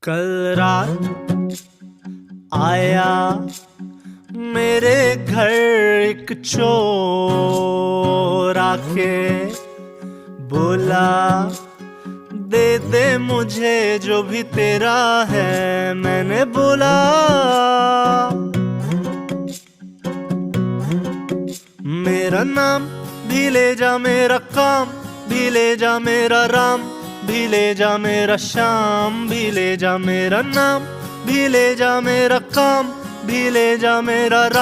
कल रात आया मेरे घर एक चोर आके बोला, दे दे मुझे जो भी तेरा है। मैंने बोला, मेरा नाम भी ले जा, मेरा काम भी ले जा, मेरा राम भी ले जा, मेरा शाम भी ले जा। मेरा नाम भी ले जा, मेरा काम भी ले जा, मेरा राम